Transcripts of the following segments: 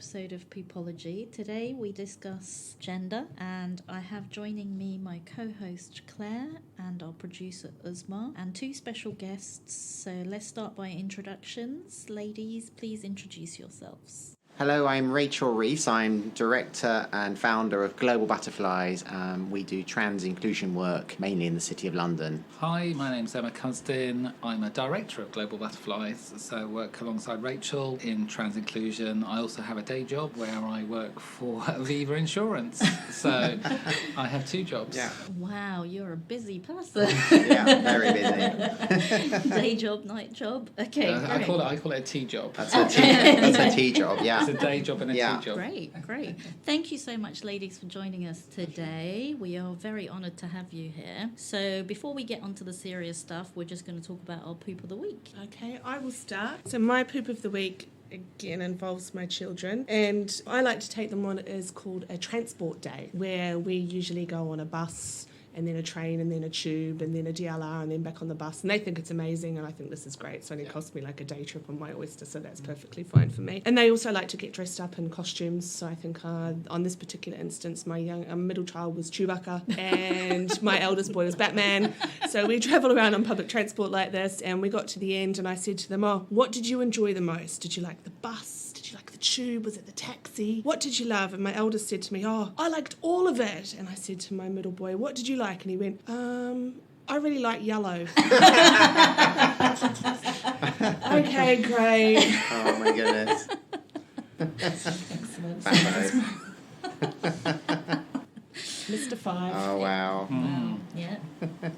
episode of Poopology. Today we discuss gender, and I have joining me my co-host Claire and our producer Uzma and two special guests. So let's start by introductions. Ladies, please introduce yourselves. Hello, I'm Rachel Reese. I'm director and founder of Global Butterflies. We do trans inclusion work, mainly in the City of London. Hi, my name's Cusdin. I'm a director of Global Butterflies, so I work alongside Rachel in trans inclusion. I also have a day job where I work for Aviva Insurance, so I have two jobs. Yeah. Wow, you're a busy person. Yeah, very busy. Day job, night job. Okay, I call it a tea job. That's a tea job, yeah. It's a day job and a tea job. Great. Thank you so much, ladies, for joining us today. We are very honoured to have you here. So before we get onto the serious stuff, we're just going to talk about our poop of the week. Okay, I will start. So my poop of the week again involves my children, and I like to take them on what is called a transport day, where we usually go on a bus and then a train and then a tube and then a DLR and then back on the bus, and they think it's amazing and I think this is great. So it only cost me like a day trip on my oyster, so that's perfectly fine for me. And they also like to get dressed up in costumes, so I think on this particular instance my middle child was Chewbacca and my eldest boy was Batman. So we travel around on public transport like this, and we got to the end and I said to them, oh, what did you enjoy the most? Did you like the bus? Did you like the tube? Was it the taxi? What did you love? And my eldest said to me, oh, I liked all of it. And I said to my middle boy, what did you like? And he went, I really like yellow. Okay, great. Oh my goodness. Excellent. Mr. Five. Oh wow. Wow, yeah.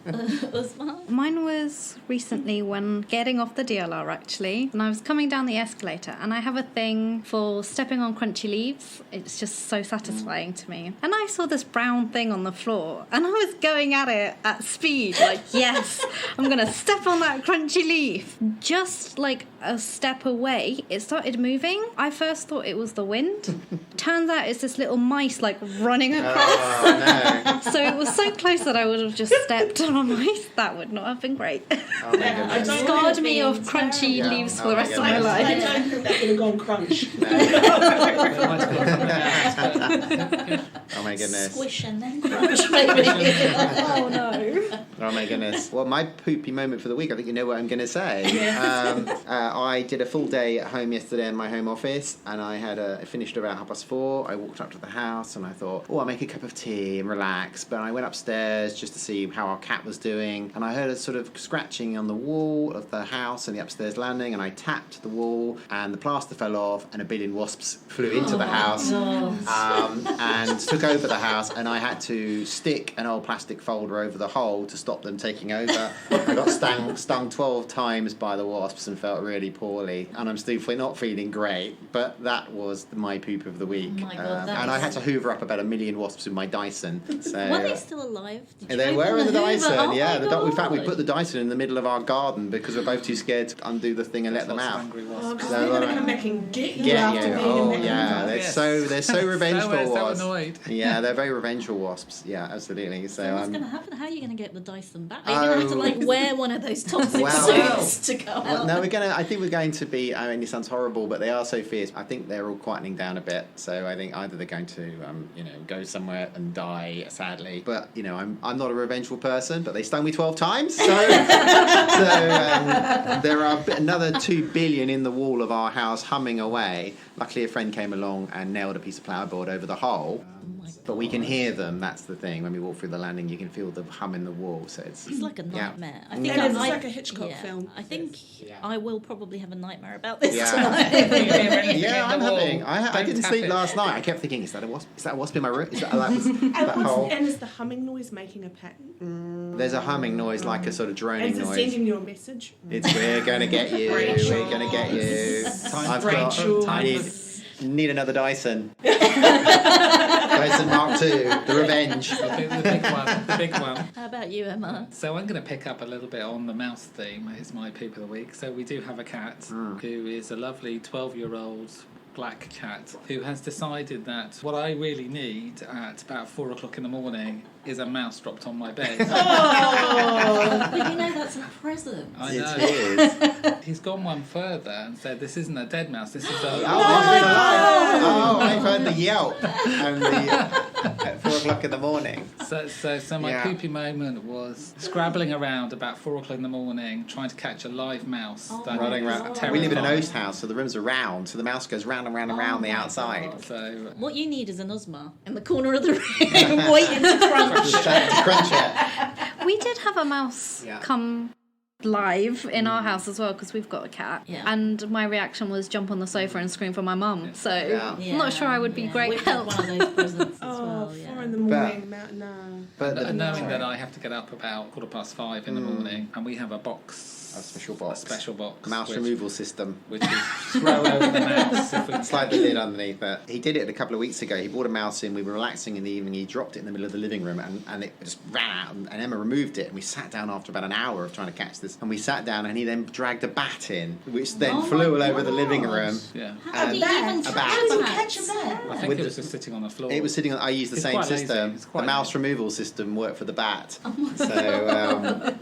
Uzma? Mine was recently when getting off the DLR, actually, and I was coming down the escalator, and I have a thing for stepping on crunchy leaves. It's just so satisfying to me. And I saw this brown thing on the floor, and I was going at it at speed, like, yes, I'm going to step on that crunchy leaf. Just like a step away, it started moving. I first thought it was the wind. Turns out it's this little mice, like, running across. Oh no. So it was so close that I would have just stepped on mice. That would not have been great. Oh my goodness. It scarred me of crunchy leaves for the rest of my I life. don't think that would have gone crunch. Oh my goodness. Squish and then crunch, maybe. Oh no. Oh my goodness. Well, my poopy moment for the week, I think you know what I'm going to say. I did a full day at home yesterday in my home office, and I finished about 4:30. I walked up to the house and I thought, oh, I'll make a cup of tea and relax. But I went upstairs just to see how our cat was doing, and I heard a sort of scratching on the wall of the house and the upstairs landing, and I tapped the wall and the plaster fell off and a billion wasps flew into the house and took over the house, and I had to stick an old plastic folder over the hole to stop them taking over. I got stung 12 times by the wasps and felt really poorly, and I'm still not feeling great, but that was my poop of the week. Oh my God, and I had to hoover up about 1 million wasps with my Dyson. So, Were they still alive? they were in the Dyson, Oh yeah. my In fact, we God. put the Dyson in the middle of our garden because we're both too scared to undo the thing and let them out. Because they're going to come back and get you Yeah, after being oh in yeah, they're so revengeful So wasps. annoyed. Yeah, they're very revengeful wasps. Yeah, absolutely. So what's going to happen? How are you going to get the Dyson back? Are you going to have to wear one of those toxic suits to go out? No, I think we're going to be. I mean, it sounds horrible, but they are so fierce. I think they're all quietening down a bit. So I think either they're going to, go somewhere and die sadly. But I'm not a revengeful person. But they stung me 12 times. So there are another 2 billion in the wall of our house humming away. Luckily, a friend came along and nailed a piece of plywood over the hole. But we can hear them. That's the thing. When we walk through the landing, you can feel the hum in the wall. So it's like a nightmare. Yeah. I think It's like a Hitchcock film. I think I will probably have a nightmare about this Yeah. tonight. Yeah, I'm having. I didn't sleep last night. I kept thinking, is that a wasp? Is that a wasp in my room? Is that hole? And is the humming noise making a pattern? There's a humming noise, like a sort of droning Is it noise. sending you a message? It's we're gonna get you. Rachel. We're gonna get you. Rachel. I need another Dyson. Dyson Mark II, the Revenge. The big one. How about you, Emma? So I'm going to pick up a little bit on the mouse theme. It's my poop of the week. So we do have a cat who is a lovely 12-year-old black cat who has decided that what I really need at about 4 o'clock in the morning is a mouse dropped on my bed. Oh, but that's a present. I know. It is. he's gone one further and said, "This isn't a dead mouse. This is a." I've heard the yelp and at 4:00 in the morning. So my poopy moment was scrabbling around about 4:00 in the morning, trying to catch a live mouse. Running around. We live in an oast house, so the rooms are round, so the mouse goes round and round and round the outside. God. So What you need is an Uzma in the corner of the room waiting to crunch. Just trying to crunch it. We did have a mouse Yeah. come live in our house as well because we've got a cat. Yeah. And my reaction was jump on the sofa and scream for my mum. So Yeah. I'm not sure I would be great We've had help. one of those presents as Oh, well. 4 in the morning, no. But knowing that I have to get up about 5:15 in the morning, and we have a box. A special box. Mouse which- removal system. which we throw over the mouse if we Slide the lid underneath it. He did it a couple of weeks ago. He brought a mouse in. We were relaxing in the evening. He dropped it in the middle of the living room and it just ran out. And Emma removed it. And we sat down after about an hour of trying to catch this. And we sat down and he then dragged a bat in, which then flew all over the living room. Yeah. How did you even a bat. catch a bat? I think With it was just sitting on the floor. It was sitting on. I used the It's same quite lazy. system. It's The quite mouse lazy. removal system worked for the bat. So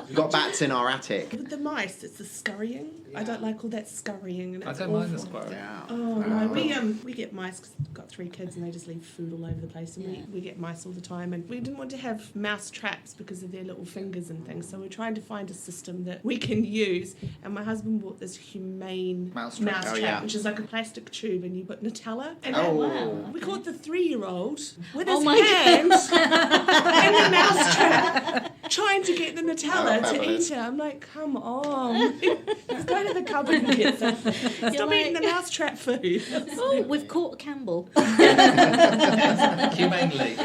we've got bats in our attic. With the mice, it's the scurrying. I don't like all that scurrying. And I it's don't mind the awful. squirrel. Yeah. Oh no, we get mice because we've got 3 kids and they just leave food all over the place, and Yeah. we get mice all the time. And we didn't want to have mouse traps because of their little fingers and things, so we're trying to find a system that we can use. And my husband bought this humane Mouse trap. Oh, yeah. which is like a plastic tube, and you put Nutella. And Oh. Wow. we caught the 3-year-old with Oh his my hand in the mouse trap, trying to get the Nutella Oh, to fabulous. eat it. I'm like, come on, let's go to the cupboard and get something. Stop eating the mouse trap food. Oh, we've caught Campbell. Humanely.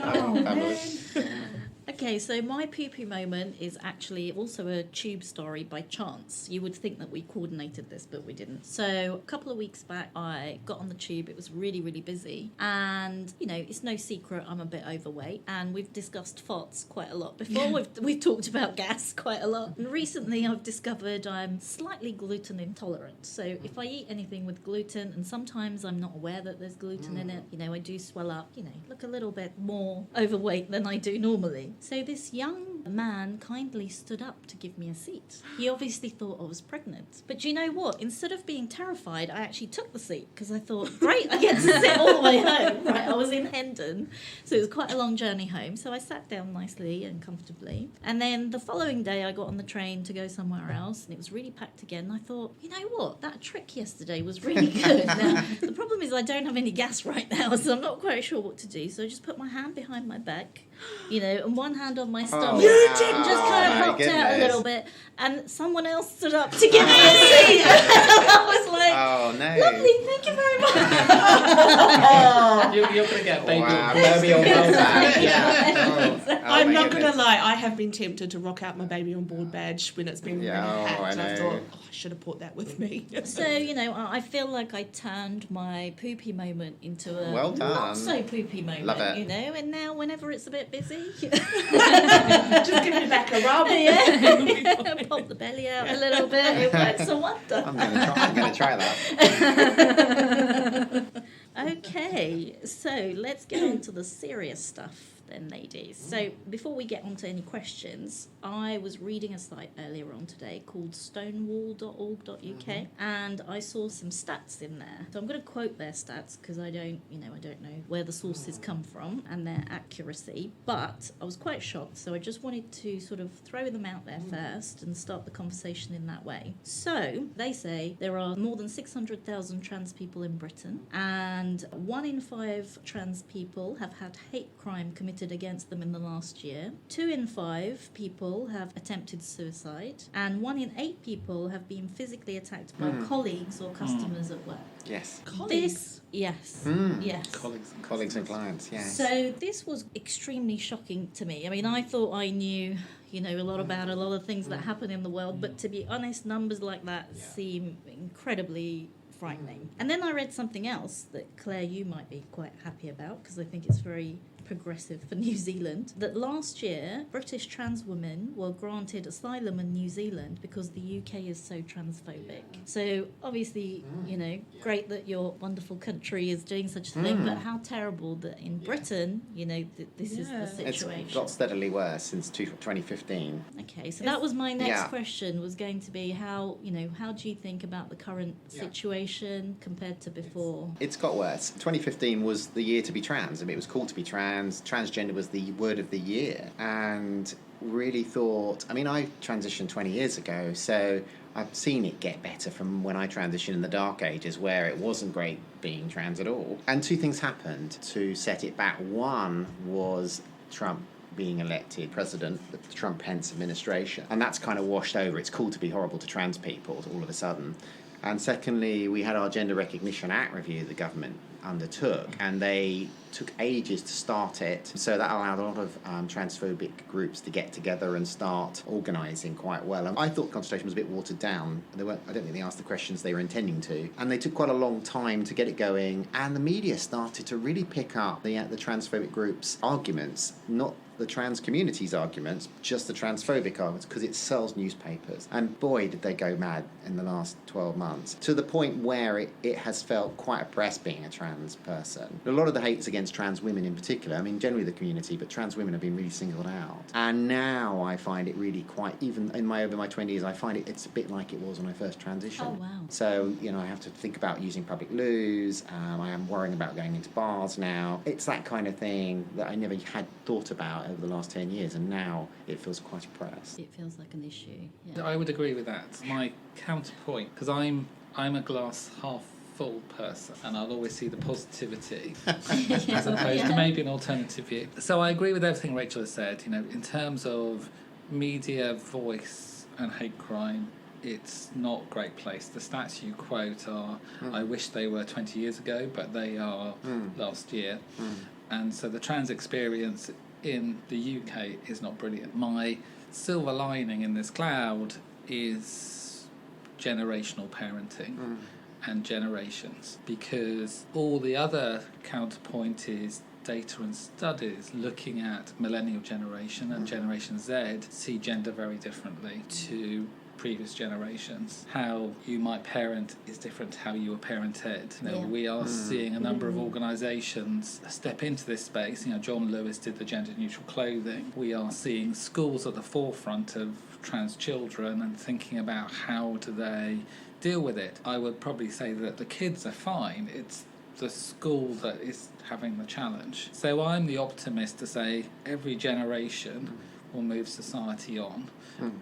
Oh man. Okay, so my poo-poo moment is actually also a tube story by chance. You would think that we coordinated this, but we didn't. So a couple of weeks back, I got on the tube. It was really, really busy. And, you know, it's no secret I'm a bit overweight. And we've discussed FOTS quite a lot before. We've talked about gas quite a lot. And recently I've discovered I'm slightly gluten intolerant. So if I eat anything with gluten, and sometimes I'm not aware that there's gluten in it, you know, I do swell up, you know, look a little bit more overweight than I do normally. So this young man kindly stood up to give me a seat. He obviously thought I was pregnant. But you know what? Instead of being terrified, I actually took the seat because I thought, great, I get to sit all the way home. Right, I was in Hendon, so it was quite a long journey home. So I sat down nicely and comfortably. And then the following day, I got on the train to go somewhere else, and it was really packed again. And I thought, you know what? That trick yesterday was really good. Now, the problem is I don't have any gas right now, so I'm not quite sure what to do. So I just put my hand behind my back, you know, and one hand on my stomach. You And did just kind of my popped out a goodness. little bit, and someone else stood up to give me a seat. I was like, Oh no. lovely, thank you very much. You're going to get baby. Wow, baby on board badge. Yeah. Oh, I'm my not goodness. going to lie, I have been tempted to rock out my baby on board badge when it's been Yeah, really packed. I I know. thought, oh, I should have brought that with me. So, you know, I feel like I turned my poopy moment into a Well done. not so poopy moment, Love it. you know, and now whenever it's a bit busy, Just give me back a rub. yeah, pop the belly out a little bit, it works a wonder. I'm going to try that. Okay, so let's get on to the serious stuff then, ladies. So before we get on to any questions, I was reading a site earlier on today called stonewall.org.uk, and I saw some stats in there. So I'm going to quote their stats because I don't know where the sources come from and their accuracy, but I was quite shocked, so I just wanted to sort of throw them out there first and start the conversation in that way. So they say there are more than 600,000 trans people in Britain, and 1 in 5 trans people have had hate crime committed against them in the last year. 2 in 5 people have attempted suicide, and 1 in 8 people have been physically attacked by colleagues or customers at work. Yes. Yes. Yes. Colleagues and clients, yes. So this was extremely shocking to me. I mean, I thought I knew, you know, a lot about a lot of things that happen in the world, but to be honest, numbers like that seem incredibly frightening. And then I read something else that, Claire, you might be quite happy about, because I think it's very progressive for New Zealand, that last year British trans women were granted asylum in New Zealand because the UK is so transphobic. So obviously, great that your wonderful country is doing such a thing, but how terrible that in Britain, this is the situation. It's got steadily worse since 2015. Okay, so that was my next question, was going to be how do you think about the current situation compared to before? It's got worse. 2015 was the year to be trans. I mean, it was cool to be trans. Transgender was the word of the year. And really thought, I transitioned 20 years ago, so I've seen it get better from when I transitioned in the dark ages where it wasn't great being trans at all. And two things happened to set it back. One was Trump being elected president, the Trump-Pence administration, and that's kind of washed over. It's cool to be horrible to trans people all of a sudden. And secondly, we had our Gender Recognition Act review the government undertook, and they took ages to start it. So that allowed a lot of transphobic groups to get together and start organising quite well. And I thought consultation was a bit watered down. I don't think they asked the questions they were intending to. And they took quite a long time to get it going. And the media started to really pick up the transphobic groups' arguments, not the trans community's arguments, just the transphobic arguments, because it sells newspapers. And boy, did they go mad in the last 12 months, to the point where it has felt quite oppressed being a trans person. A lot of the hate's against trans women in particular. Generally the community, but trans women have been really singled out. And now I find it really quite, even in over my 20s, I find it's a bit like it was when I first transitioned. Oh, wow. So, I have to think about using public loos. I am worrying about going into bars now. It's that kind of thing that I never had thought about over the last 10 years, and now it feels quite oppressed. It feels like an issue. Yeah. I would agree with that. My counterpoint, because I'm a glass half full person, and I'll always see the positivity as opposed to maybe an alternative view. So I agree with everything Rachel has said. In terms of media voice and hate crime, it's not a great place. The stats you quote are, I wish they were 20 years ago, but they are last year. And so the trans experience in the UK is not brilliant. My silver lining in this cloud is generational parenting and generations, because all the other counterpoint is data and studies looking at millennial generation and Generation Z see gender very differently to previous generations. How you might parent is different to how you were parented. We are seeing a number of organisations step into this space. John Lewis did the gender neutral clothing. We are seeing schools at the forefront of trans children and thinking about how do they deal with it. I would probably say that the kids are fine. It's the school that is having the challenge. So I'm the optimist to say every generation will move society on.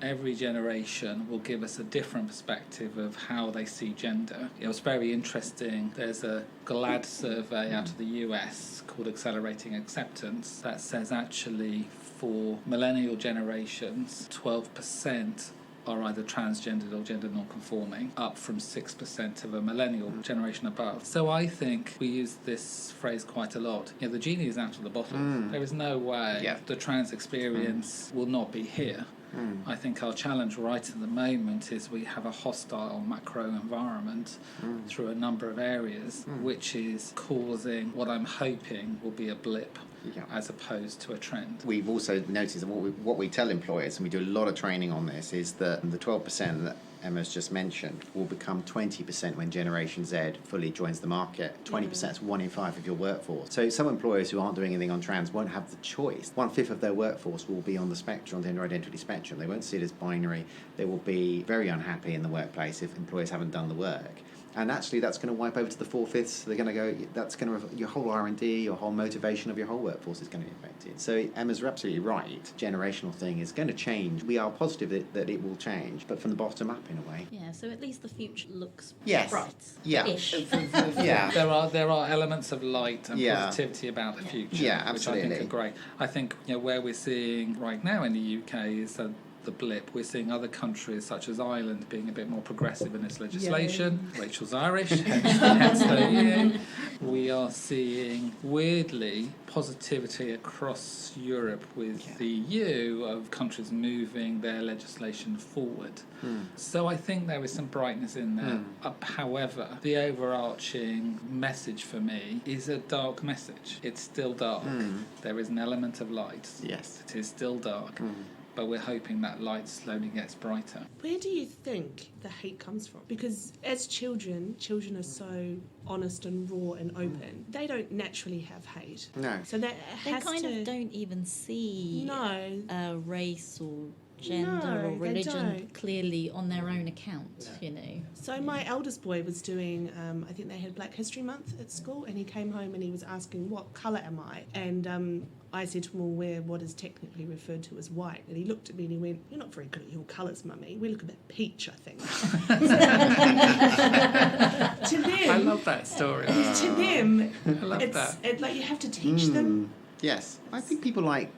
Every generation will give us a different perspective of how they see gender. It was very interesting. There's a GLAD survey out of the US called Accelerating Acceptance that says actually for millennial generations, 12% are either transgendered or gender non-conforming, up from 6% of a millennial generation above. So I think we use this phrase quite a lot. The genie is out of the bottle. There is no way the trans experience will not be here. I think our challenge right at the moment is we have a hostile macro environment through a number of areas, which is causing what I'm hoping will be a blip as opposed to a trend. We've also noticed that what we tell employers, and we do a lot of training on this, is that the 12% that Emma's just mentioned will become 20% when Generation Z fully joins the market. 20% is 1 in 5 of your workforce. So some employers who aren't doing anything on trans won't have the choice. 1/5 of their workforce will be on the spectrum, the gender identity spectrum. They won't see it as binary. They will be very unhappy in the workplace if employers haven't done the work. And actually, that's going to wipe over to the 4/5. They're going to go. That's going to your whole R&D, your whole motivation of your whole workforce is going to be affected. So Emma's absolutely right. Generational thing is going to change. We are positive that it will change, but from the bottom up in a way. Yeah. So at least the future looks bright. Yeah. Ish. Yeah. There are elements of light and positivity about the future, Yeah, absolutely. which I think are great. I think where we're seeing right now in the UK is that the blip. We're seeing other countries such as Ireland being a bit more progressive in its legislation. Yay. Rachel's Irish, hence the EU. We are seeing, weirdly, positivity across Europe with the EU of countries moving their legislation forward. So I think there is some brightness in there. However, the overarching message for me is a dark message. It's still dark. There is an element of light. Yes. It is still dark. But we're hoping that light slowly gets brighter. Where do you think the hate comes from? Because as children are so honest and raw and open. They don't naturally have hate. No. So that They has kind to... of don't even see race or gender No, or they religion don't. clearly on their own account, you know. So my eldest boy was doing, I think they had Black History Month at school, and he came home and he was asking, what colour am I? And I said to him, well, we're what is technically referred to as white. And he looked at me and he went, you're not very good at your colours, mummy. We look a bit peach, I think. To them... I love that story. To them, I love that. Like you have to teach them. Yes. I think people like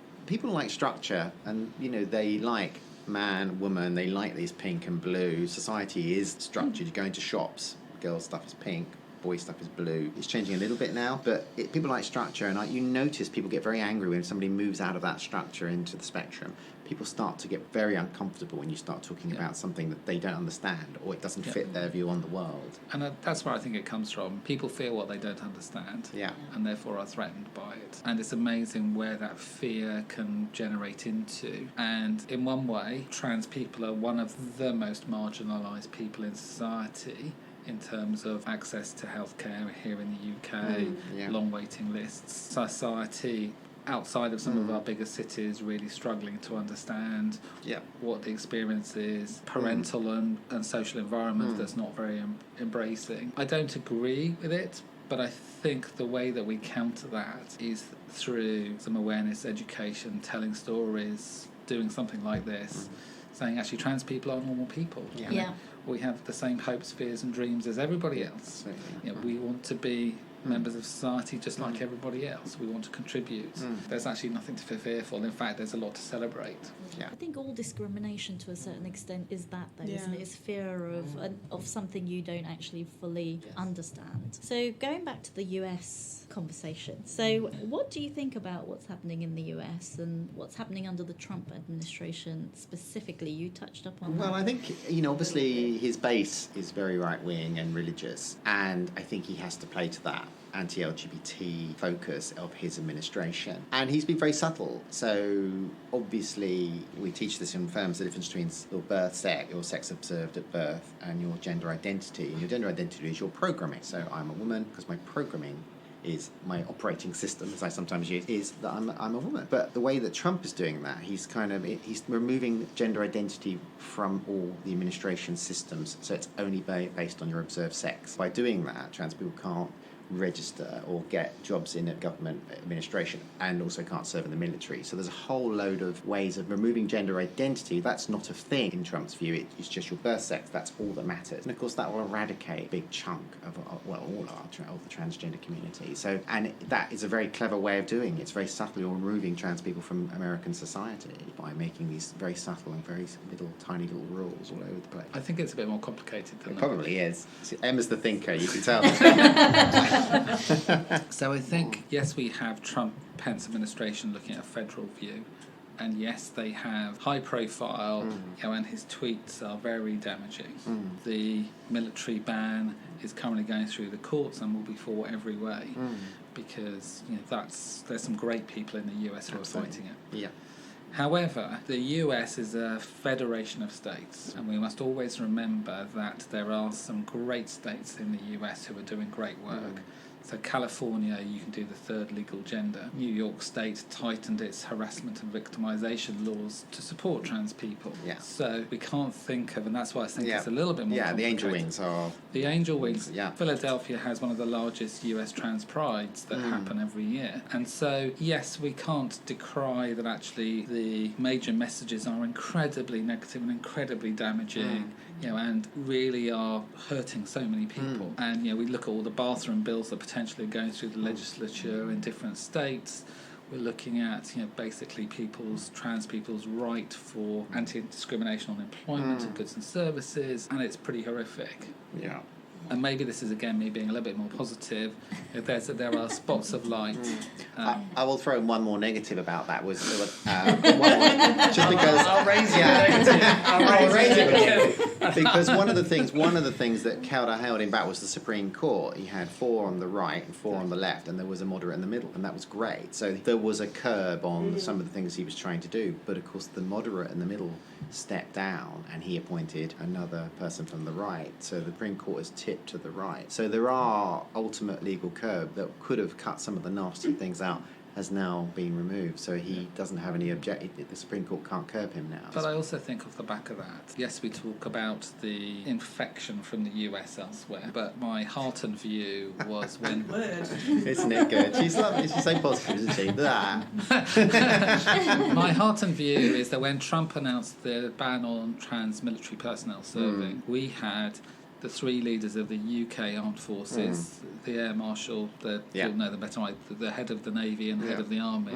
structure, and, you know, they like man, woman, they like these pink and blue. Society is structured. You go into shops, girls' stuff is pink, boys' stuff is blue. It's changing a little bit now, but people like structure, and you notice people get very angry when somebody moves out of that structure into the spectrum. People start to get very uncomfortable when you start talking about something that they don't understand, or it doesn't fit their view on the world. And that's where I think it comes from. People fear what they don't understand, and therefore are threatened by it. And it's amazing where that fear can generate into. And in one way, trans people are one of the most marginalised people in society in terms of access to healthcare here in the UK, long waiting lists. Society outside of some of our bigger cities really struggling to understand what the experience is, parental and social environment that's not very embracing. I don't agree with it, but I think the way that we counter that is through some awareness, education, telling stories, doing something like this, saying actually trans people are normal people. We have the same hopes, fears and dreams as everybody else. We want to be members of society just like everybody else. We want to contribute. There's actually nothing to feel fearful. In fact, there's a lot to celebrate. I think all discrimination to a certain extent is that, though, isn't it? It's fear of something you don't actually fully understand. So going back to the US conversation, so what do you think about what's happening in the US and what's happening under the Trump administration specifically? You touched upon that. Well, I think, obviously his base is very right-wing and religious, and I think he has to play to that anti-LGBT focus of his administration. And he's been very subtle. So obviously we teach this in firms, the difference between your sex observed at birth, and your gender identity. And your gender identity is your programming. So I'm a woman because my programming is my operating system, as I sometimes use, is that I'm a woman. But the way that Trump is doing that, he's removing gender identity from all the administration systems, so it's only based on your observed sex. By doing that, trans people can't register or get jobs in a government administration, and also can't serve in the military. So there's a whole load of ways of removing gender identity. That's not a thing in Trump's view. It's just your birth sex. That's all that matters. And of course that will eradicate a big chunk of all the transgender community. So, and that is a very clever way of doing it. It's very subtly removing trans people from American society by making these very subtle and very tiny little rules all over the place. I think it's a bit more complicated than it that. Probably is. See, Emma's the thinker, you can tell. So I think, yes, we have Trump-Pence administration looking at a federal view, and yes, they have high profile, and his tweets are very damaging. The military ban is currently going through the courts and will be fought every way, because there's some great people in the US who are fighting it. Yeah. However, the US is a federation of states, and we must always remember that there are some great states in the US who are doing great work. So California, you can do the third legal gender. New York State tightened its harassment and victimization laws to support trans people. Yeah. So we can't think of, and that's why I think it's a little bit more complicated. The Angel Wings are... The Angel Wings. Philadelphia has one of the largest US trans prides that happen every year. And so, yes, we can't decry that actually the major messages are incredibly negative and incredibly damaging, and really are hurting so many people. And, we look at all the bathroom bills that potentially are going through the legislature in different states, We're looking at, basically trans people's right for anti-discrimination on employment and goods and services, and it's pretty horrific. Yeah. And maybe this is, again, me being a little bit more positive. If there are spots of light. I will throw in one more negative about that. Just because I'll raise it. I'll raise it because one of the things that held him back was the Supreme Court. He had 4 on the right and 4 on the left, and there was a moderate in the middle, and that was great. So there was a curb on some of the things he was trying to do. But of course, the moderate in the middle stepped down, and he appointed another person from the right. So the Supreme Court has tipped to the right. So there are ultimate legal curb that could have cut some of the nasty things out, has now been removed, so he doesn't have any objection. The Supreme Court can't curb him now. But I also think off the back of that, yes, we talk about the infection from the US elsewhere, but my heartened view was when... Isn't it good? She's lovely. She's so positive, isn't she? My heartened view is that when Trump announced the ban on trans military personnel serving, we had the 3 leaders of the UK Armed Forces, the Air Marshal, you'll know them better, the head of the Navy and the head of the Army,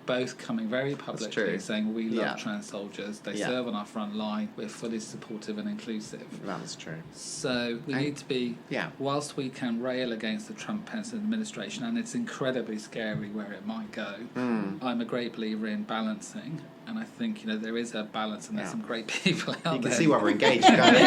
both coming very publicly saying we love trans soldiers, they serve on our front line, we're fully supportive and inclusive. That's true. So we need to be, whilst we can rail against the Trump-Pence administration, and it's incredibly scary where it might go, I'm a great believer in balancing. And I think, there is a balance, and there's some great people out there. You can see why we're engaged, can't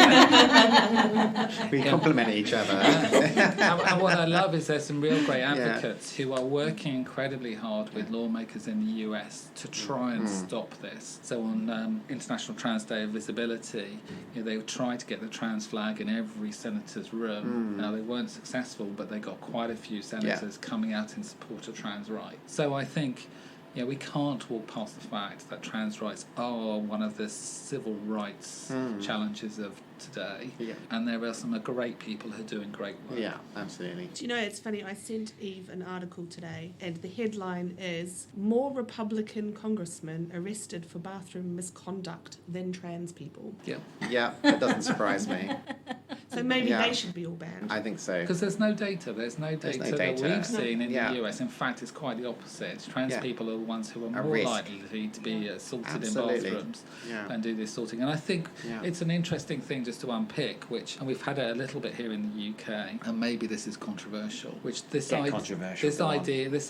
you? We complement each other. And what I love is there's some real great advocates who are working incredibly hard with lawmakers in the US to try and stop this. So on International Trans Day of Visibility, they tried to get the trans flag in every senator's room. Now, they weren't successful, but they got quite a few senators coming out in support of trans rights. So I think... we can't walk past the fact that trans rights are one of the civil rights challenges of today. And there are some great people who are doing great work. Yeah, absolutely. Do you know, it's funny, I sent Eve an article today, and the headline is, "More Republican congressmen arrested for bathroom misconduct than trans people." Yeah, it doesn't surprise me. So maybe they should be all banned. I think so. Because there's no data. There's no data that we've seen in the US. In fact, it's quite the opposite. Trans people are the ones who are more likely to be assaulted in bathrooms and do this sorting. And I think it's an interesting thing just to unpick, and we've had it a little bit here in the UK, and maybe this is controversial, this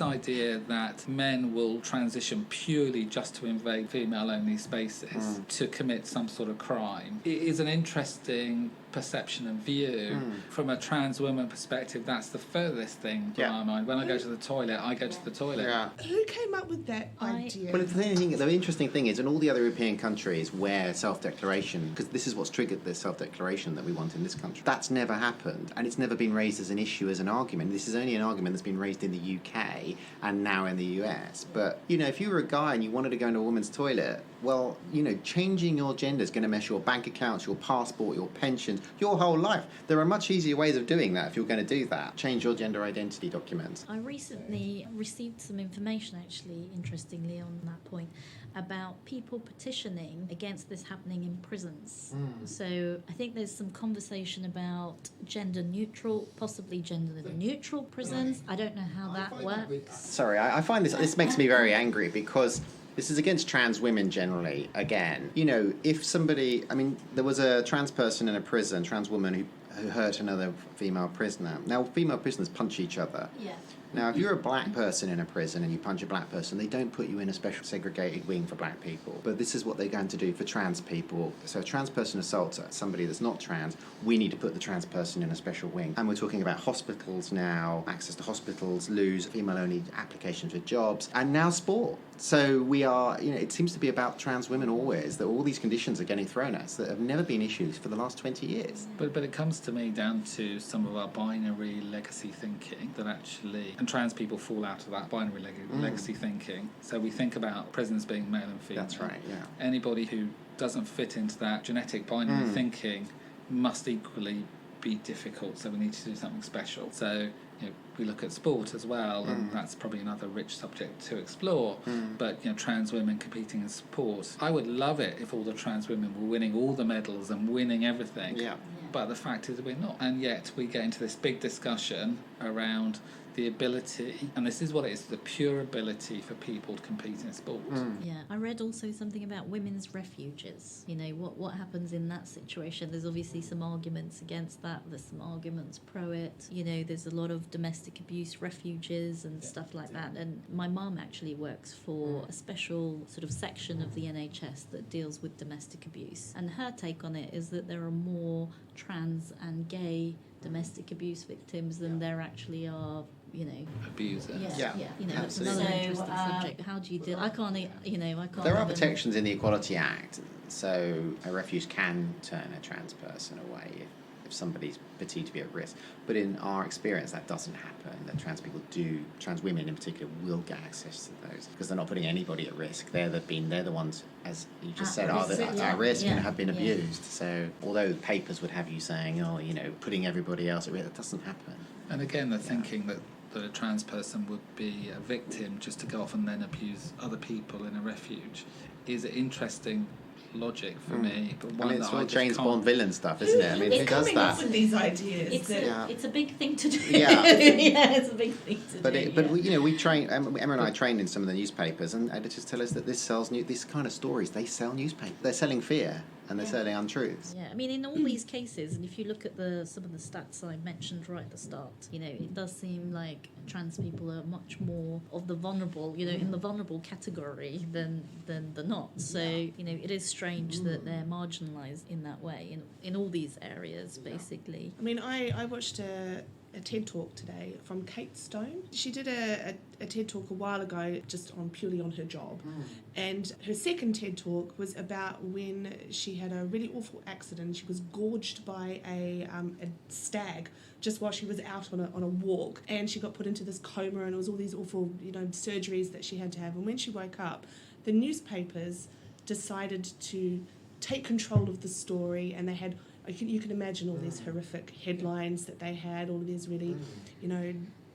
idea that men will transition purely just to invade female-only spaces to commit some sort of crime. It is an interesting perception and view. From a trans woman perspective, that's the furthest thing to my mind. When I go to the toilet, I go to the toilet. Who came up with that idea? Well, the interesting thing is, in all the other European countries where self-declaration, because this is what's triggered this self-declaration that we want in this country, that's never happened, and it's never been raised as an issue, as an argument. This is only an argument that's been raised in the UK and now in the US. But, if you were a guy and you wanted to go into a woman's toilet, well, changing your gender is going to mess your bank accounts, your passport, your pensions, your whole life. There are much easier ways of doing that if you're going to do that. Change your gender identity documents. I recently received some information, actually, interestingly, on that point, about people petitioning against this happening in prisons. So I think there's some conversation about possibly gender-neutral prisons. I don't know how that works. Sorry, I find this makes me very angry, because this is against trans women generally, again. If somebody... there was a trans person in a prison, trans woman who hurt another female prisoner. Now, female prisoners punch each other. Now, if you're a black person in a prison and you punch a black person, they don't put you in a special segregated wing for black people. But this is what they're going to do for trans people. So a trans person assaults somebody that's not trans, we need to put the trans person in a special wing. And we're talking about hospitals now, access to hospitals, lose female-only applications for jobs, and now sport. So we are, it seems to be about trans women always, that all these conditions are getting thrown at us that have never been issues for the last 20 years. But it comes to me down to some of our binary legacy thinking that actually, and trans people fall out of that binary legacy thinking. So we think about prisons being male and female. That's right, yeah. Anybody who doesn't fit into that genetic binary thinking must equally be difficult, so we need to do something special. So we look at sport as well, and that's probably another rich subject to explore. But trans women competing in sport, I would love it if all the trans women were winning all the medals and winning everything. But the fact is we're not, and yet we get into this big discussion around the ability, and this is what it is, the pure ability for people to compete in sport. Yeah, I read also something about women's refuges. You know, what happens in that situation. There's obviously some arguments against that. There's some arguments pro it. You know, there's a lot of domestic abuse refuges and stuff like that. And my mum actually works for a special sort of section of the NHS that deals with domestic abuse. And her take on it is that there are more trans and gay domestic abuse victims than there actually are, you know, Abusers. Yeah. You know, that's another interesting subject. How do you deal? I can't. There are protections in the Equality Act, so a refuge can turn a trans person away if somebody's perceived to be at risk. But in our experience, that doesn't happen. That trans women in particular, will get access to those because they're not putting anybody at risk. They're the ones, as you just said, are at risk and have been abused. So although the papers would have you saying, putting everybody else at risk, that doesn't happen. And again, the thinking that a trans person would be a victim just to go off and then abuse other people in a refuge is an interesting logic for me, but one it's that all James Bond villain stuff, isn't it? I mean, who does that? Up with these ideas. It's a big thing to do. Yeah, it's a big thing to do. But we train. Emma and I trained in some of the newspapers, and editors tell us that this kind of stories. They sell newspapers. They're selling fear. And they're selling untruths. Yeah, I mean, in all these cases, and if you look at some of the stats I mentioned right at the start, it does seem like trans people are much more of the vulnerable, in the vulnerable category than the not. So, it is strange that they're marginalised in that way in all these areas, basically. I mean, I watched a TED Talk today from Kate Stone. She did a TED Talk a while ago just purely on her job. And her second TED Talk was about when she had a really awful accident. She was gorged by a stag just while she was out on a walk. And she got put into this coma, and it was all these awful, surgeries that she had to have. And when she woke up, the newspapers decided to take control of the story, and they had... You can imagine all these horrific headlines that they had, all of these really,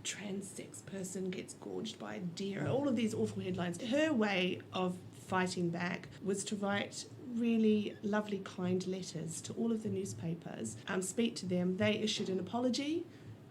trans sex person gets gorged by a deer, all of these awful headlines. Her way of fighting back was to write really lovely, kind letters to all of the newspapers, speak to them. They issued an apology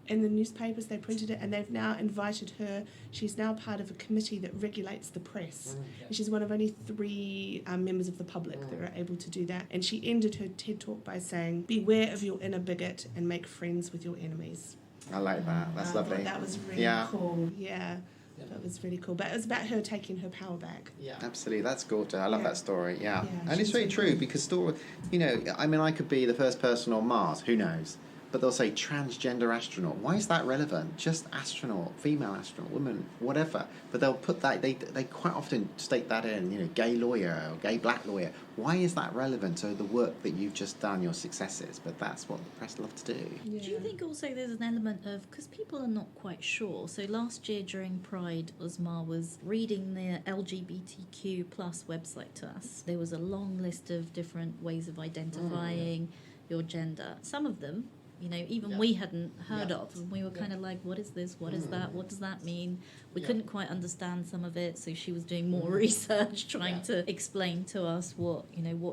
in the newspapers, they printed it, and they've now invited her. She's now part of a committee that regulates the press. And she's one of only 3 members of the public that are able to do that. And she ended her TED Talk by saying, "Beware of your inner bigot and make friends with your enemies." I like that. That's lovely. That was really cool. Yeah. That was really cool. But it was about her taking her power back. Yeah. Absolutely. That's gorgeous. I love that story. Yeah. And it's very true because I could be the first person on Mars. Who knows? But they'll say transgender astronaut. Why is that relevant? Just astronaut, female astronaut, woman, whatever. But they'll put that, they quite often state that in, gay lawyer or gay black lawyer. Why is that relevant to the work that you've just done, your successes? But that's what the press love to do. Yeah. Do you think also there's an element of, because people are not quite sure, so last year during Pride, Usma was reading the LGBTQ plus website to us. There was a long list of different ways of identifying your gender. Some of them, even we hadn't heard of. And we were kind of like, what is this? What is that? What does that mean? We couldn't quite understand some of it, so she was doing more research, trying to explain to us what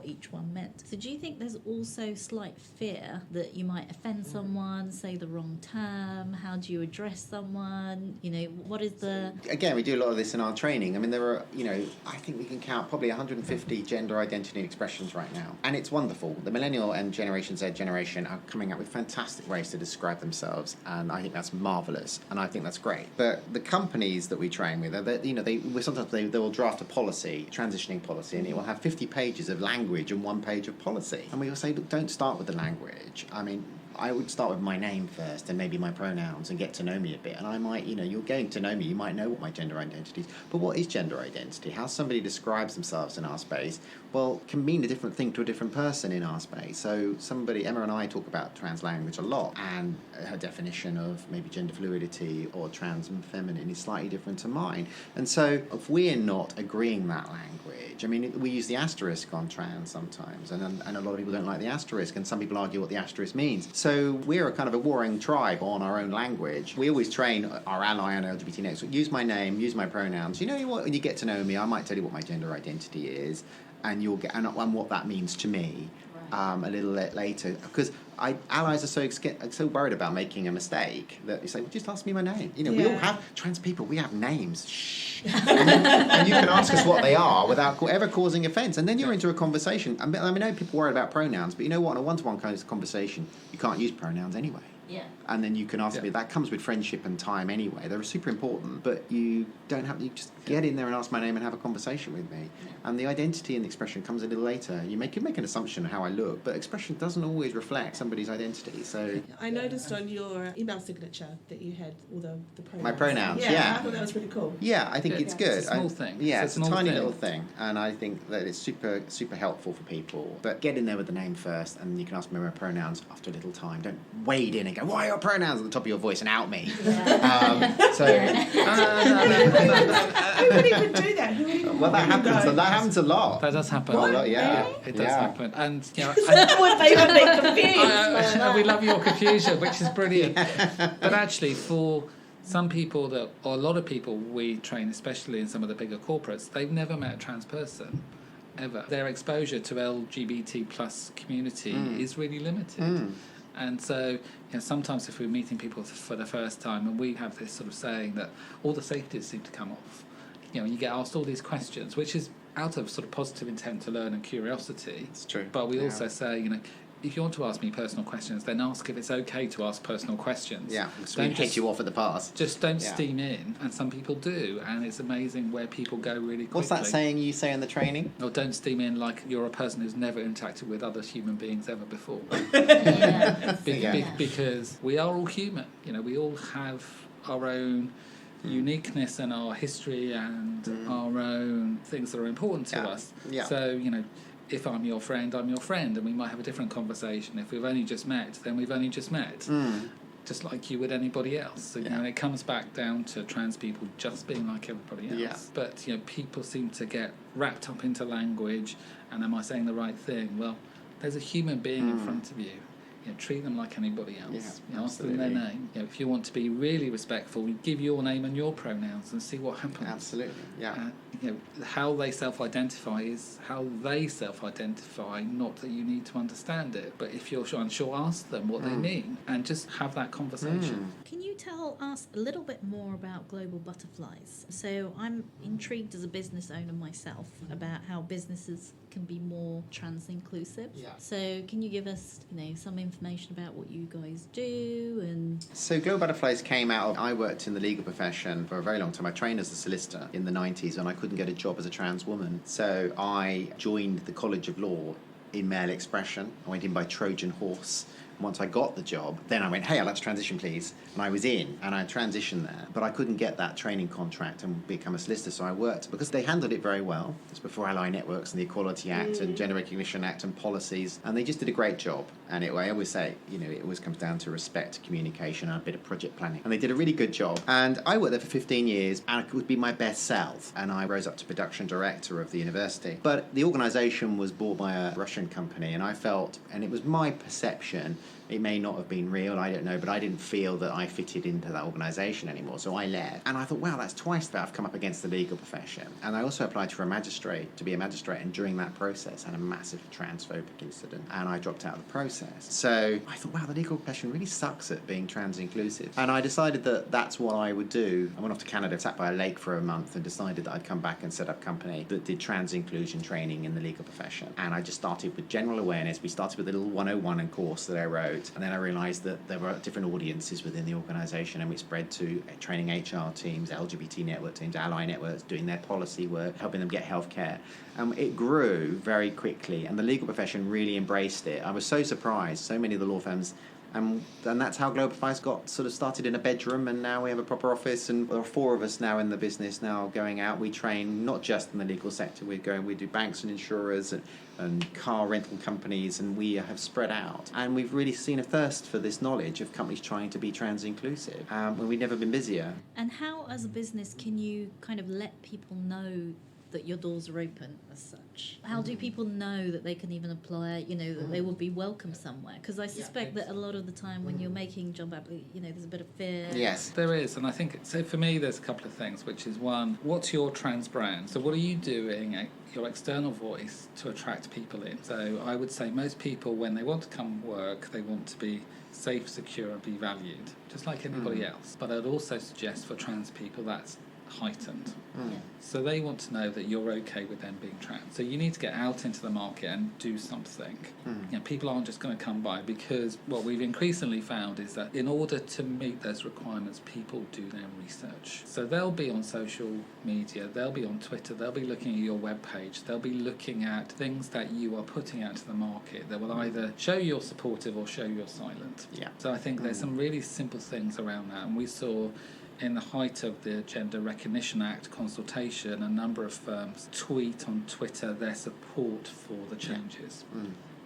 each one meant. So do you think there's also slight fear that you might offend someone, say the wrong term? How do you address someone? What is the... Again, we do a lot of this in our training. I mean, there are, I think we can count probably 150 gender identity expressions right now. And it's wonderful. The Millennial and Generation Z generation are coming up with fantastic ways to describe themselves, and I think that's marvellous, and I think that's great. But the companies that we train with, they will draft a policy, transitioning policy, and it will have 50 pages of language and 1 page of policy. And we will say, look, don't start with the language. I mean, I would start with my name first and maybe my pronouns and get to know me a bit. And I might, you're getting to know me, you might know what my gender identity is. But what is gender identity? How somebody describes themselves in our space, can mean a different thing to a different person in our space. So Emma and I talk about trans language a lot, and her definition of maybe gender fluidity or trans and feminine is slightly different to mine. And so if we're not agreeing that language, I mean, we use the asterisk on trans sometimes, and a lot of people don't like the asterisk, and some people argue what the asterisk means. So we're a kind of a warring tribe on our own language. We always train our ally on LGBT next. Use my name, use my pronouns. You know what? When you get to know me, I might tell you what my gender identity is, and you'll get and what that means to me. a little later, because allies are so worried about making a mistake that you say, well, just ask me my name. We all have, trans people, we have names. Shh. and you can ask us what they are without ever causing offence. And then you're into a conversation. I know people worry about pronouns, but you know what? In a one-to-one kind of conversation, you can't use pronouns anyway. Yeah. And then you can ask me. That comes with friendship and time anyway. They're super important, but you don't have. You just get in there and ask my name and have a conversation with me. Yeah. And the identity and the expression comes a little later. You can make an assumption of how I look, but expression doesn't always reflect somebody's identity. So I noticed on your email signature that you had all the pronouns. My pronouns, yeah. I thought that was really cool. Yeah, I think it's good. It's a small thing. Yeah, it's a tiny little thing, and I think that it's super, super helpful for people. But get in there with the name first, and you can ask me my pronouns after a little time. Don't wade in and go, "Why are your pronouns?" at the top of your voice and out me. Yeah. Who would even do that? Well, that happens. That happens a lot. That does happen. Quite a lot, yeah. Really? It does happen. And would they be confused? we love your confusion, which is brilliant. But actually, for some people or a lot of people we train, especially in some of the bigger corporates, they've never met a trans person. Ever. Their exposure to LGBT plus community is really limited. And so, sometimes if we're meeting people for the first time, and we have this sort of saying that all the safeties seem to come off. You get asked all these questions, which is out of sort of positive intent to learn and curiosity. It's true. But we also say, if you want to ask me personal questions, then ask if it's okay to ask personal questions. Yeah, so we hit you off at the pass. Just don't steam in, and some people do, and it's amazing where people go really quickly. What's that saying you say in the training? Or don't steam in like you're a person who's never interacted with other human beings ever before. Because we are all human. We all have our own uniqueness and our history and our own things that are important to us. Yeah. So, if I'm your friend, I'm your friend, and we might have a different conversation. If we've only just met, then we've only just met, just like you would anybody else. So, it comes back down to trans people just being like everybody else. Yeah. But, people seem to get wrapped up into language, and am I saying the right thing? Well, there's a human being in front of you. Treat them like anybody else. Ask them their name. If you want to be really respectful, give your name and your pronouns and see what happens. Absolutely, yeah. How they self-identify is how they self-identify, not that you need to understand it. But if you're unsure, ask them what they mean and just have that conversation. Can you tell us a little bit more about Global Butterflies? So I'm intrigued as a business owner myself about how businesses can be more trans inclusive. Yeah. So can you give us, some information about what you guys do? And so Global Butterflies came out of, I worked in the legal profession for a very long time. I trained as a solicitor in the 90s and I couldn't get a job as a trans woman. So I joined the College of Law in male expression. I went in by Trojan horse. Once I got the job, then I went, hey, I'd like to transition, please. And I was in, and I transitioned there. But I couldn't get that training contract and become a solicitor, so I worked. Because they handled it very well. It's before Ally Networks and the Equality Act and Gender Recognition Act and policies. And they just did a great job. And I always say, it always comes down to respect, communication, and a bit of project planning. And they did a really good job. And I worked there for 15 years, and it would be my best self. And I rose up to production director of the university. But the organisation was bought by a Russian company, and I felt, and it was my perception, it may not have been real, I don't know, but I didn't feel that I fitted into that organisation anymore, so I left. And I thought, wow, that's twice that I've come up against the legal profession. And I also applied for to be a magistrate, and during that process I had a massive transphobic incident, and I dropped out of the process. So I thought, wow, the legal profession really sucks at being trans-inclusive. And I decided that that's what I would do. I went off to Canada, sat by a lake for a month, and decided that I'd come back and set up a company that did trans-inclusion training in the legal profession. And I just started with general awareness. We started with a little 101 course that I wrote. And then I realised that there were different audiences within the organisation, and we spread to training HR teams, LGBT network teams, ally networks, doing their policy work, helping them get healthcare. It grew very quickly, and the legal profession really embraced it. I was so surprised. So many of the law firms. And that's how Global Butterflies got sort of started in a bedroom, and now we have a proper office, and there are 4 of us now in the business now going out. We train not just in the legal sector, we do banks and insurers and car rental companies, and we have spread out. And we've really seen a thirst for this knowledge of companies trying to be trans-inclusive, when we've never been busier. And how, as a business, can you kind of let people know that your doors are open as such? How do people know that they can even apply, that they would be welcome somewhere? Because I suspect that a lot of the time when you're making job applications, there's a bit of fear. Yes. There is, and I think, so for me there's a couple of things, which is one, what's your trans brand? So what are you doing at your external voice to attract people in? So I would say most people, when they want to come work, they want to be safe, secure and be valued, just like anybody else. But I'd also suggest for trans people that's heightened. So they want to know that you're okay with them being trans. So you need to get out into the market and do something. People aren't just going to come by, because what we've increasingly found is that in order to meet those requirements, people do their research. So they'll be on social media, they'll be on Twitter, they'll be looking at your webpage, they'll be looking at things that you are putting out to the market that will either show you're supportive or show you're silent. So I think there's some really simple things around that, and we saw in the height of the Gender Recognition Act consultation, a number of firms tweet on Twitter their support for the changes.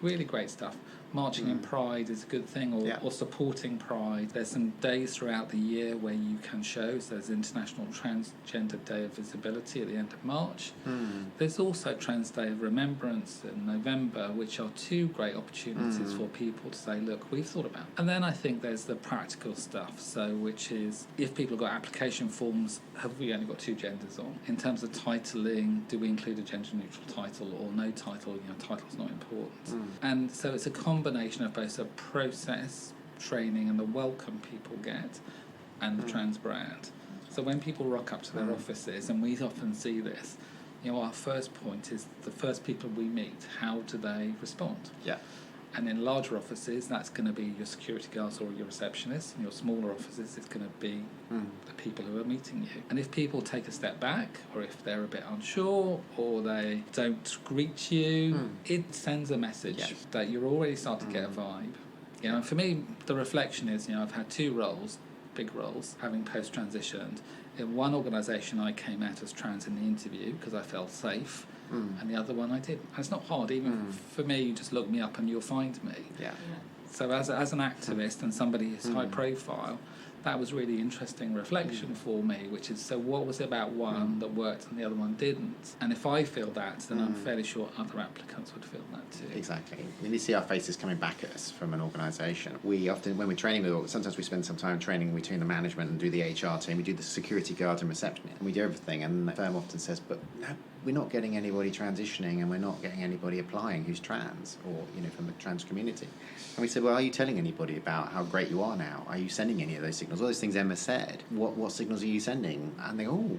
Really great stuff. Marching in Pride is a good thing, or supporting Pride. There's some days throughout the year where you can show. So there's International Transgender Day of Visibility at the end of March. There's also Trans Day of Remembrance in November, which are two great opportunities for people to say, look, we've thought about it. And then I think there's the practical stuff, so which is, if people have got application forms, have we only got two genders on? In terms of titling, do we include a gender neutral title or no title? Title's not important. And so it's a combination of both a process, training and the welcome people get, and the trans brand. So when people rock up to their offices, and we often see this, our first point is the first people we meet, how do they respond? And in larger offices, that's going to be your security guards or your receptionists. In your smaller offices, it's going to be the people who are meeting you. And if people take a step back, or if they're a bit unsure, or they don't greet you, it sends a message that you're already starting to get a vibe. And for me, the reflection is, I've had two roles, big roles, having post-transitioned. In one organisation, I came out as trans in the interview because I felt safe. And the other one I didn't. And it's not hard, even for me, you just look me up and you'll find me. So as an activist and somebody who's high profile, that was really interesting reflection for me, which is, so what was it about one that worked and the other one didn't? And if I feel that, then I'm fairly sure other applicants would feel that too. Exactly. When you see our faces coming back at us from an organisation, we often, when we're training with, sometimes we spend some time training between the management and do the HR team, we do the security guard and reception, and we do everything, and the firm often says, but no, we're not getting anybody transitioning and we're not getting anybody applying who's trans or, from the trans community. And we said, well, are you telling anybody about how great you are now? Are you sending any of those signals? All those things Emma said, what signals are you sending? And they go,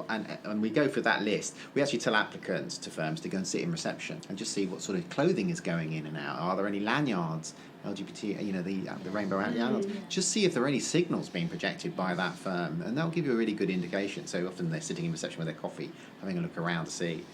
and we go for that list. We actually tell applicants to firms to go and sit in reception and just see what sort of clothing is going in and out. Are there any lanyards, LGBT, the rainbow lanyards? Just see if there are any signals being projected by that firm, and that'll give you a really good indication. So often they're sitting in reception with their coffee, having a look around to see.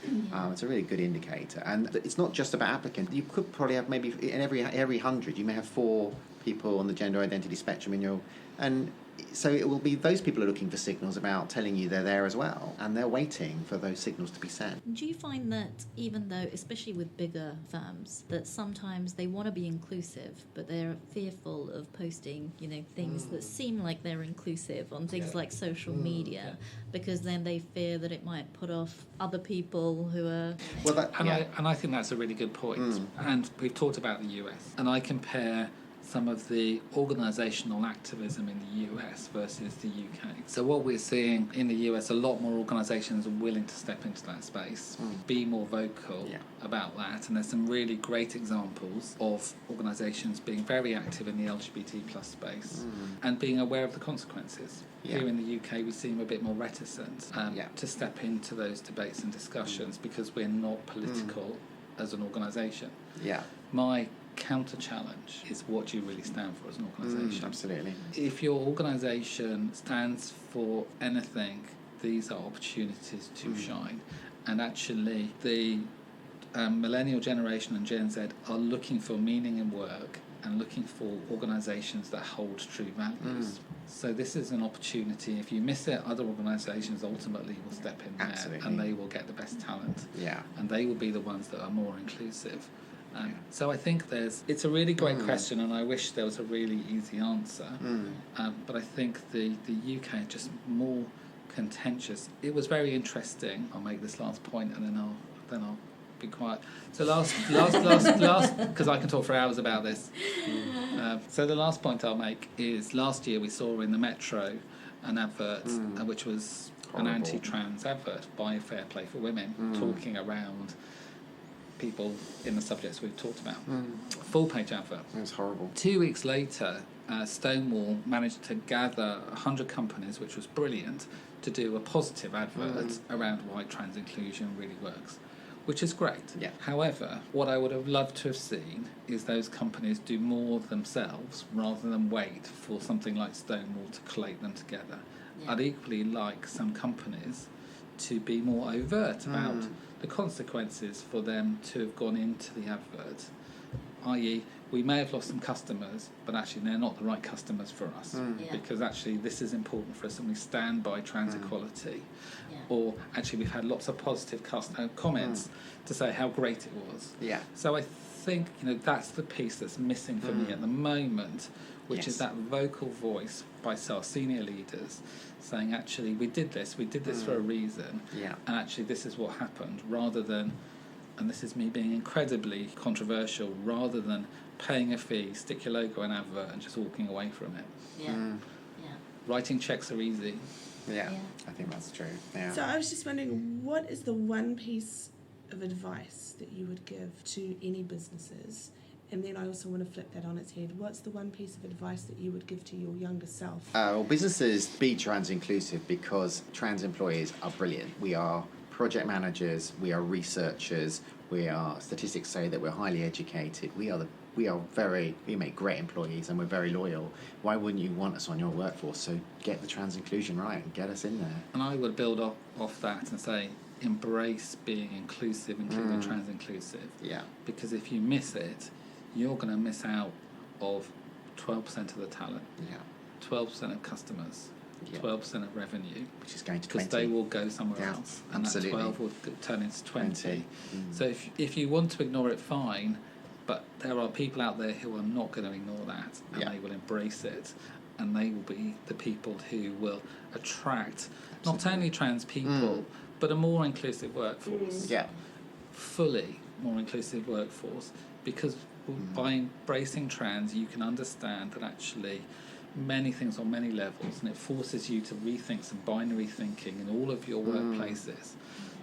It's a really good indicator. And it's not just about applicants. You could probably have maybe in every 100, you may have 4 people on the gender identity spectrum in your, and so it will be those people are looking for signals about telling you they're there as well, and they're waiting for those signals to be sent. Do you find that even though, especially with bigger firms, that sometimes they want to be inclusive, but they're fearful of posting, things that seem like they're inclusive on things like social media, because then they fear that it might put off other people who are... I think that's a really good point. And we've talked about the US, and I compare some of the organisational activism in the US versus the UK. So what we're seeing in the US, a lot more organisations are willing to step into that space, be more vocal about that, and there's some really great examples of organisations being very active in the LGBT plus space and being aware of the consequences. Here in the UK, we seem a bit more reticent to step into those debates and discussions because we're not political as an organisation. My counter-challenge is what do you really stand for as an organisation. Absolutely. If your organisation stands for anything, these are opportunities to shine. And actually, the millennial generation and Gen Z are looking for meaning in work and looking for organisations that hold true values. So this is an opportunity. If you miss it, other organisations ultimately will step in there and they will get the best talent. And they will be the ones that are more inclusive. So I think it's a really great question, and I wish there was a really easy answer. But I think the UK are just more contentious. It was very interesting. I'll make this last point and then I'll be quiet. So last, because I can talk for hours about this. So the last point I'll make is last year we saw in the Metro an advert, which was Horrible. an anti-trans advert by Fair Play for Women, talking around people in the subjects we've talked about. Full-page advert. It was horrible. 2 weeks later, Stonewall managed to gather 100 companies, which was brilliant, to do a positive advert around why trans inclusion really works, which is great. Yeah. However, what I would have loved to have seen is those companies do more themselves rather than wait for something like Stonewall to collate them together. Yeah. I'd equally like some companies to be more overt about the consequences for them to have gone into the advert, i.e. we may have lost some customers, but actually they're not the right customers for us, because actually this is important for us and we stand by trans equality. Yeah. Or actually we've had lots of positive comments to say how great it was. Yeah. So I think that's the piece that's missing for me at the moment, which is that vocal voice by our senior leaders saying, actually, we did this for a reason, and actually this is what happened, rather than, and this is me being incredibly controversial, rather than paying a fee, stick your logo in an advert and just walking away from it. Yeah. Yeah. Writing checks are easy. Yeah, Yeah. I think that's true. Yeah. So I was just wondering, what is the one piece of advice that you would give to any businesses? And then I also want to flip that on its head. What's the one piece of advice that you would give to your younger self? Well, businesses be trans inclusive because trans employees are brilliant. We are project managers, we are researchers, statistics say that we're highly educated. We make great employees and we're very loyal. Why wouldn't you want us on your workforce? So get the trans inclusion right and get us in there. And I would build off that and say, embrace being inclusive, including trans inclusive. Yeah. Because if you miss it, you're going to miss out of 12% of the talent, 12% of customers, 12% of revenue, which is going to 20. Because they will go somewhere else, and absolutely. that 12 will turn into 20. 20. So if you want to ignore it, fine, but there are people out there who are not going to ignore that, and they will embrace it, and they will be the people who will attract not only trans people, but a more inclusive workforce. Yeah. Fully more inclusive workforce, because by embracing trans, you can understand that actually many things on many levels, and it forces you to rethink some binary thinking in all of your workplaces.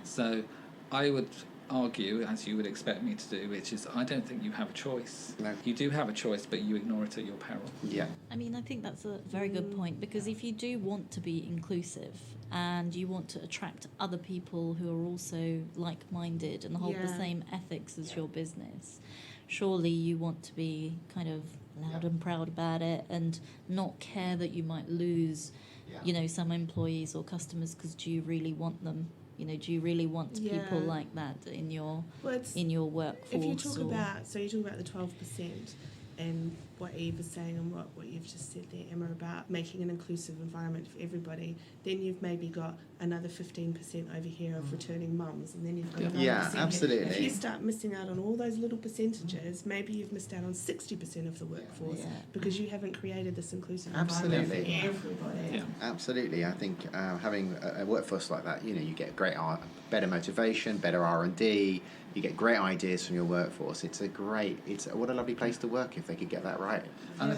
So I would argue, as you would expect me to do, which is I don't think you have a choice. No. You do have a choice, but you ignore it at your peril. Yeah. I mean, I think that's a very good point, because if you do want to be inclusive and you want to attract other people who are also like-minded and hold the same ethics as your business, surely you want to be kind of loud and proud about it and not care that you might lose, some employees or customers, because do you really want them? Do you really want people like that in your workforce? If you talk about the 12%, and what Eve is saying and what you've just said there, Emma, about making an inclusive environment for everybody, then you've maybe got another 15% over here of returning mums, and then you've got another percent. Absolutely. If you start missing out on all those little percentages, maybe you've missed out on 60% of the workforce because you haven't created this inclusive environment for everybody. Yeah. Absolutely. I think having a workforce like that, you get better motivation, better R&D. You get great ideas from your workforce. What a lovely place to work if they could get that right. And I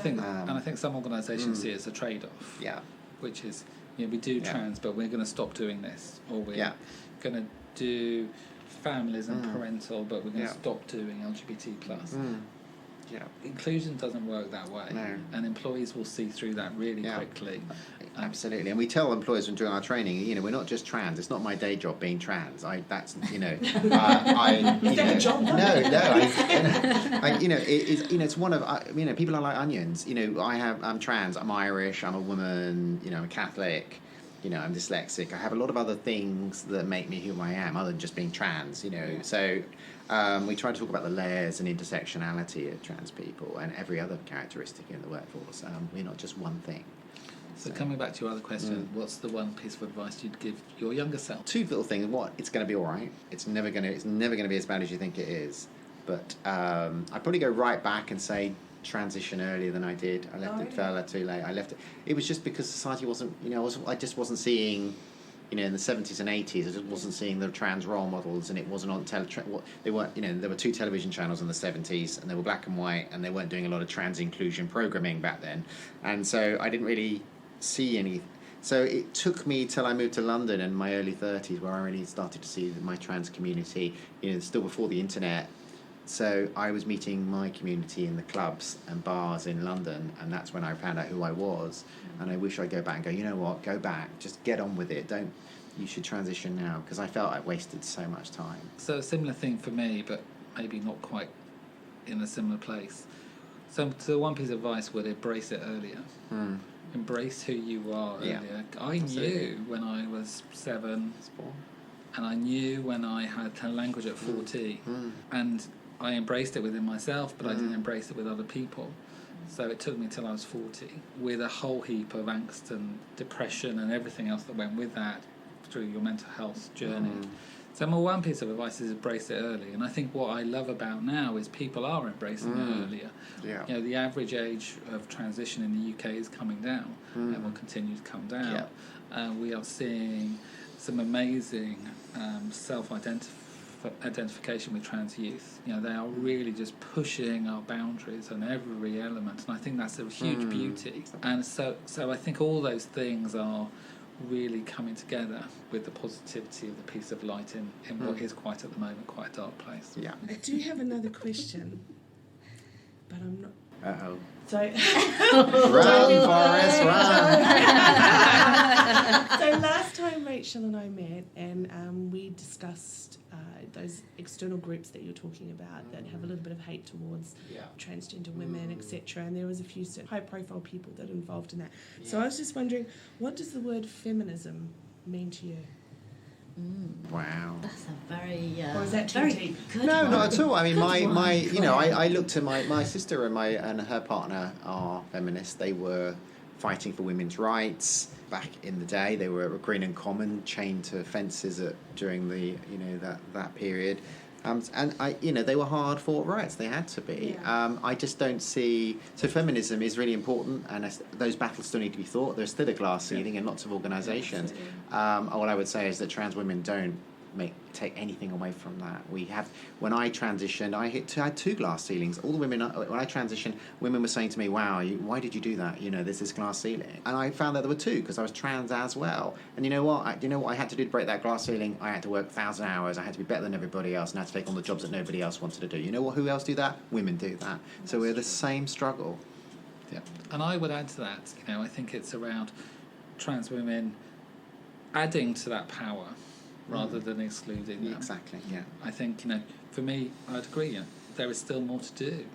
think some organisations see it as a trade-off. Yeah. Which is, we do trans, but we're going to stop doing this, or we're going to do families and parental, but we're going to stop doing LGBT plus. Yeah. Inclusion doesn't work that way, and employees will see through that really quickly. Absolutely, and we tell employers when doing our training, we're not just trans. It's not my day job being trans. It's one of people are like onions. I'm trans. I'm Irish. I'm a woman. I'm a Catholic. I'm dyslexic. I have a lot of other things that make me who I am, other than just being trans. So. We try to talk about the layers and intersectionality of trans people and every other characteristic in the workforce. We're not just one thing. So coming back to your other question, what's the one piece of advice you'd give your younger self? Two little things. It's going to be all right. It's never going to be as bad as you think it is. But I'd probably go right back and say transition earlier than I did. I left it further too late. I left it. It was just because society wasn't. I just wasn't seeing in the 70s and 80s, I just wasn't seeing the trans role models, and it wasn't on they weren't. There were 2 television channels in the 70s, and they were black and white, and they weren't doing a lot of trans inclusion programming back then, and so I didn't really see any. So it took me till I moved to London in my early 30s, where I really started to see my trans community. Still before the internet. So I was meeting my community in the clubs and bars in London, and that's when I found out who I was. And I wish I'd go back and go, you know what, go back, just get on with it. You should transition now, because I felt I wasted so much time. So a similar thing for me, but maybe not quite in a similar place. So one piece of advice would embrace it earlier. Embrace who you are earlier. I knew when I was 7, and I knew when I had language at 14, and I embraced it within myself, but I didn't embrace it with other people. So it took me till I was 40, with a whole heap of angst and depression and everything else that went with that through your mental health journey. So my one piece of advice is embrace it early. And I think what I love about now is people are embracing it earlier. Yeah. The average age of transition in the UK is coming down and will continue to come down. We are seeing some amazing self-identification with trans youth. They are really just pushing our boundaries on every element, and I think that's a huge beauty. And so I think all those things are really coming together with the positivity of the piece of light in what is quite at the moment quite a dark place. Yeah. I do have another question, but I'm not. Uh-oh. So Run, Forrest, run! So last time Rachel and I met, and we discussed those external groups that you're talking about that have a little bit of hate towards transgender women, etc. And there was a few high-profile people that are involved in that. So I was just wondering, what does the word feminism mean to you? Wow. That's a very or is that too very deep? good No, one. not at all. I mean, Good one. I looked to my sister and her partner are feminists. They were fighting for women's rights back in the day. They were at Green and Common, chained to fences during the that period. And they were hard fought rights. They had to be. I just don't see. So feminism is really important, and those battles still need to be fought. There's still a glass ceiling in lots of organisations. All I would say is that trans women don't take anything away from that. When I transitioned, I had 2 glass ceilings. All the women, when I transitioned, women were saying to me, "Wow, why did you do that? There's this glass ceiling." And I found that there were 2 because I was trans as well. And you know what? I had to do to break that glass ceiling? I had to work 1,000 hours. I had to be better than everybody else, and I had to take on the jobs that nobody else wanted to do. You know what? Who else do that? Women do that. So we're the same struggle. Yeah, and I would add to that. I think it's around trans women adding to that power rather than excluding them. Exactly, yeah. I think, for me, I'd agree, there is still more to do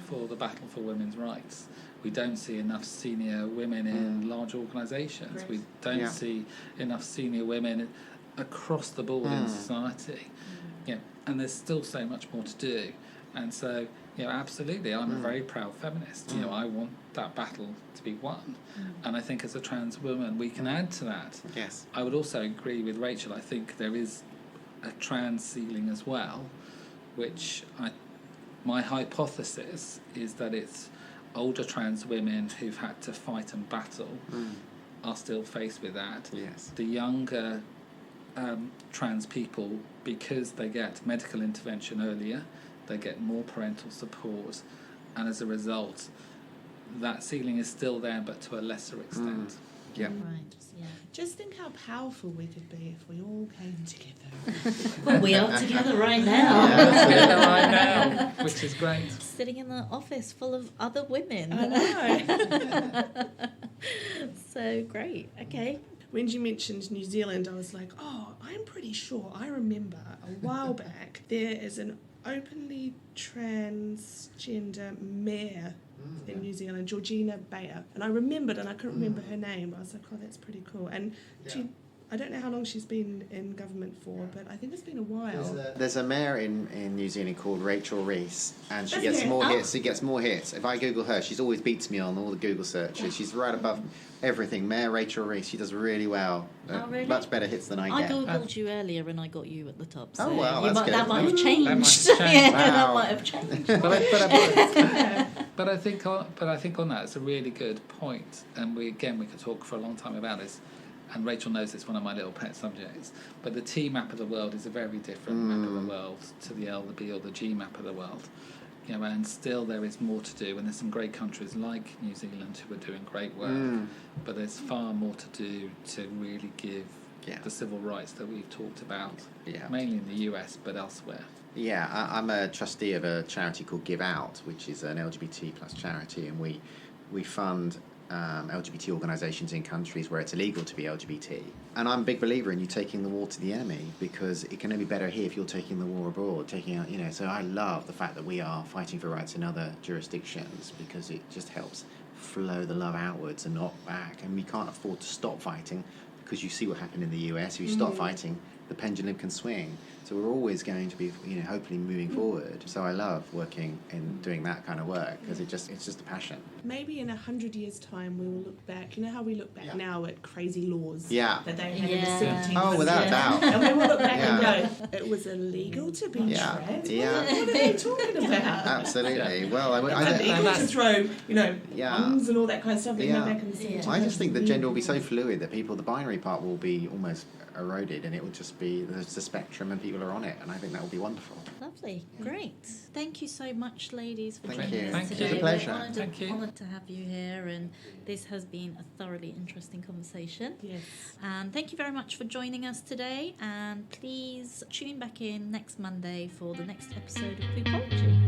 for the battle for women's rights. We don't see enough senior women in large organisations. We don't see enough senior women across the board in society. And there's still so much more to do. And so, absolutely, I'm a very proud feminist. I want that battle to be won. And I think as a trans woman, we can add to that. Yes. I would also agree with Rachel. I think there is a trans ceiling as well, which my hypothesis is that it's older trans women who've had to fight and battle are still faced with that. Yes. The younger trans people, because they get medical intervention earlier, they get more parental support, and as a result, that ceiling is still there, but to a lesser extent. Yeah. Right. Yeah. Just think how powerful we could be if we all came together. Well, we are together right now. Right now, which is great. Sitting in the office full of other women. I know. So great. Okay. When you mentioned New Zealand, I was like, I'm pretty sure I remember a while back there is an openly transgender mayor in New Zealand, Georgina Bayer. And I remembered, and I couldn't remember her name. I was like, that's pretty cool. And I don't know how long she's been in government for, but I think it's been a while. There's a mayor in New Zealand called Rachel Reese, and she gets more hits. She gets more hits. If I Google her, she's always beats me on all the Google searches. She's right above everything. Mayor Rachel Reese, she does really well. Really? Much better hits than I get. I googled you earlier and I got you at the top. So wow, that's good. that might have changed. That might have changed. That might have changed. But I think on that, it's a really good point, and we could talk for a long time about this. and Rachel knows it's one of my little pet subjects, but the T map of the world is a very different map of the world to the L, the B or the G map of the world. You know, and still there is more to do, and there's some great countries like New Zealand who are doing great work, but there's far more to do to really give the civil rights that we've talked about, mainly in the US, but elsewhere. Yeah, I'm a trustee of a charity called Give Out, which is an LGBT plus charity, and we fund LGBT organisations in countries where it's illegal to be LGBT. And I'm a big believer in you taking the war to the enemy, because it can only be better here if you're taking the war abroad, taking out, so I love the fact that we are fighting for rights in other jurisdictions, because it just helps flow the love outwards and not back. And we can't afford to stop fighting, because you see what happened in the US. If you stop fighting, the pendulum can swing. So we're always going to be, hopefully moving forward. So I love working and doing that kind of work, because it's just a passion. Maybe in 100 years' time we will look back. You know how we look back now at crazy laws that they had in the 1700s? Oh, without a doubt. And we will look back and go, it was illegal to be trans? What are they talking about? Absolutely. Well, It's illegal to throw, bombs and all that kind of stuff. They go back in the 1700s. I just think the gender will be so fluid that the binary part will be almost eroded, and it will just be there's the spectrum and people are on it, and I think that will be wonderful. Lovely, great. Thank you so much, ladies, for Thank joining you. us It's today. a pleasure. We're honoured to have you here, and this has been a thoroughly interesting conversation. Yes. And thank you very much for joining us today, and please tune back in next Monday for the next episode of Poopology.